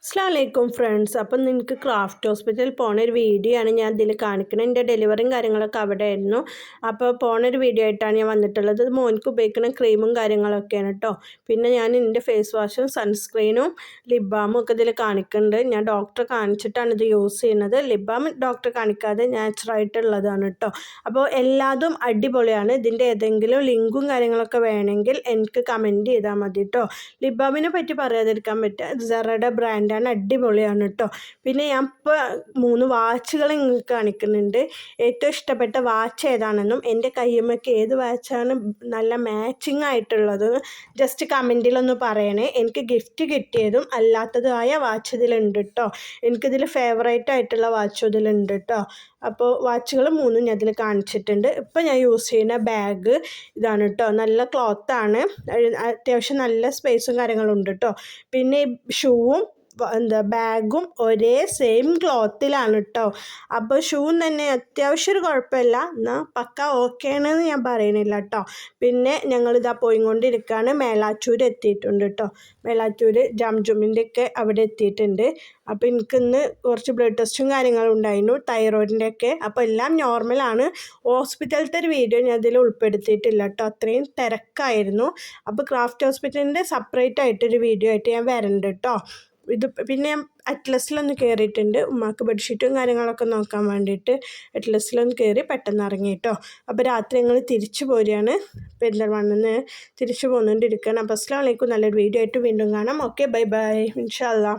അസ്സലാമലൈക്കും ഫ്രണ്ട്സ്. അപ്പം നിങ്ങൾക്ക് ക്രാഫ്റ്റ് ഹോസ്പിറ്റലിൽ പോണ ഒരു വീഡിയോ ആണ് ഞാൻ ഇതിൽ കാണിക്കുന്നത്. എൻ്റെ ഡെലിവറിയും കാര്യങ്ങളൊക്കെ അവിടെ ആയിരുന്നു. അപ്പോൾ പോണൊരു വീഡിയോ ആയിട്ടാണ് ഞാൻ വന്നിട്ടുള്ളത്. ഇത് മോനിക്ക് ഉപയോഗിക്കുന്ന ക്രീമും കാര്യങ്ങളൊക്കെയാണ് കേട്ടോ. പിന്നെ ഞാൻ എൻ്റെ ഫേസ് വാഷും സൺസ്ക്രീനും ലിപ് ബാമും ഒക്കെ ഇതിൽ കാണിക്കുന്നുണ്ട്. ഞാൻ ഡോക്ടറെ കാണിച്ചിട്ടാണ് ഇത് യൂസ് ചെയ്യുന്നത്. ലിപ് ബാം ഡോക്ടറെ കാണിക്കാതെ നാച്ചുറായിട്ടുള്ളതാണ് കേട്ടോ. അപ്പോൾ എല്ലാതും അടിപൊളിയാണ്. ഇതിൻ്റെ ഏതെങ്കിലും ലിങ്കും കാര്യങ്ങളൊക്കെ വേണമെങ്കിൽ എനിക്ക് കമൻറ്റ് ചെയ്താൽ മതി കേട്ടോ. ലിപ് ബാമിനെ പറ്റി പറയാതിരിക്കാൻ പറ്റുക, സെറയുടെ ബ്രാൻഡ് അടിപൊളിയാണ് കേട്ടോ. പിന്നെ ഞാൻ ഇപ്പോൾ 3 വാച്ചുകൾ നിങ്ങൾക്ക് കാണിക്കുന്നുണ്ട്. ഏറ്റവും ഇഷ്ടപ്പെട്ട വാച്ച് ഏതാണെന്നും എൻ്റെ കയ്യുമ്മക്ക് ഏത് വാച്ചാണ് നല്ല മാച്ചിങ് ആയിട്ടുള്ളത് ജസ്റ്റ് കമൻറ്റിലൊന്ന് പറയണേ. എനിക്ക് ഗിഫ്റ്റ് കിട്ടിയതും അല്ലാത്തതുമായ വാച്ച് ഇതിലുണ്ട് കേട്ടോ. എനിക്കിതിൽ ഫേവറേറ്റ് ആയിട്ടുള്ള വാച്ച് ഇതിലുണ്ട് കേട്ടോ. അപ്പോൾ വാച്ചുകൾ 3 ഞാൻ ഇതിൽ കാണിച്ചിട്ടുണ്ട്. ഇപ്പോൾ ഞാൻ യൂസ് ചെയ്യുന്ന ബാഗ് ഇതാണ് കേട്ടോ. നല്ല ക്ലോത്താണ്, അത്യാവശ്യം നല്ല സ്പേസും കാര്യങ്ങളും ഉണ്ട് കേട്ടോ. പിന്നെ ഷൂവും ബാഗും ഒരേ സെയിം ക്ലോത്തിലാണ് കേട്ടോ. അപ്പോൾ ഷൂ തന്നെ അത്യാവശ്യം ഒരു കുഴപ്പമില്ല, എന്നാൽ പക്ക ഓക്കെ ആണെന്ന് ഞാൻ പറയുന്നില്ല കേട്ടോ. പിന്നെ ഞങ്ങളിതാ പോയിക്കൊണ്ടിരിക്കുകയാണ്. മേലാറ്റൂർ എത്തിയിട്ടുണ്ട് കേട്ടോ. മേലാറ്റൂർ ജംജുമിൻ്റെ ഒക്കെ അവിടെ എത്തിയിട്ടുണ്ട്. അപ്പോൾ എനിക്കിന്ന് കുറച്ച് ബ്ലഡ് ടെസ്റ്റും കാര്യങ്ങളും ഉണ്ടായിരുന്നു, തൈറോയിഡിൻ്റെ ഒക്കെ. അപ്പോൾ എല്ലാം നോർമലാണ്. ഹോസ്പിറ്റലത്തെ ഒരു വീഡിയോ ഞാൻ അതിൽ ഉൾപ്പെടുത്തിയിട്ടില്ല കേട്ടോ, അത്രയും തിരക്കായിരുന്നു. അപ്പോൾ ക്രാഫ്റ്റ് ഹോസ്പിറ്റലിൻ്റെ സെപ്പറേറ്റ് ആയിട്ടൊരു വീഡിയോ ആയിട്ട് ഞാൻ വരുന്നുണ്ട് കേട്ടോ. ഇത് പിന്നെ അറ്റ്ലസിലൊന്ന് കയറിയിട്ടുണ്ട്, ഉമ്മാക്ക് ബെഡ്ഷീറ്റും കാര്യങ്ങളൊക്കെ നോക്കാൻ വേണ്ടിയിട്ട് അറ്റ്ലസിലൊന്ന് കയറി പെട്ടെന്ന് ഇറങ്ങി കേട്ടോ. അപ്പോൾ രാത്രി ഞങ്ങൾ തിരിച്ചു പോരുകയാണ്. പെരിന്തൽമണ്ണന്ന് തിരിച്ചു പോന്നുകൊണ്ടിരിക്കുകയാണ്. അപ്പോൾ അസ്സലാമു അലൈക്കും. നല്ലൊരു വീഡിയോ ആയിട്ട് വീണ്ടും കാണാം. ഓക്കെ, ബൈ ബൈ, ഇൻഷാ അല്ലാ.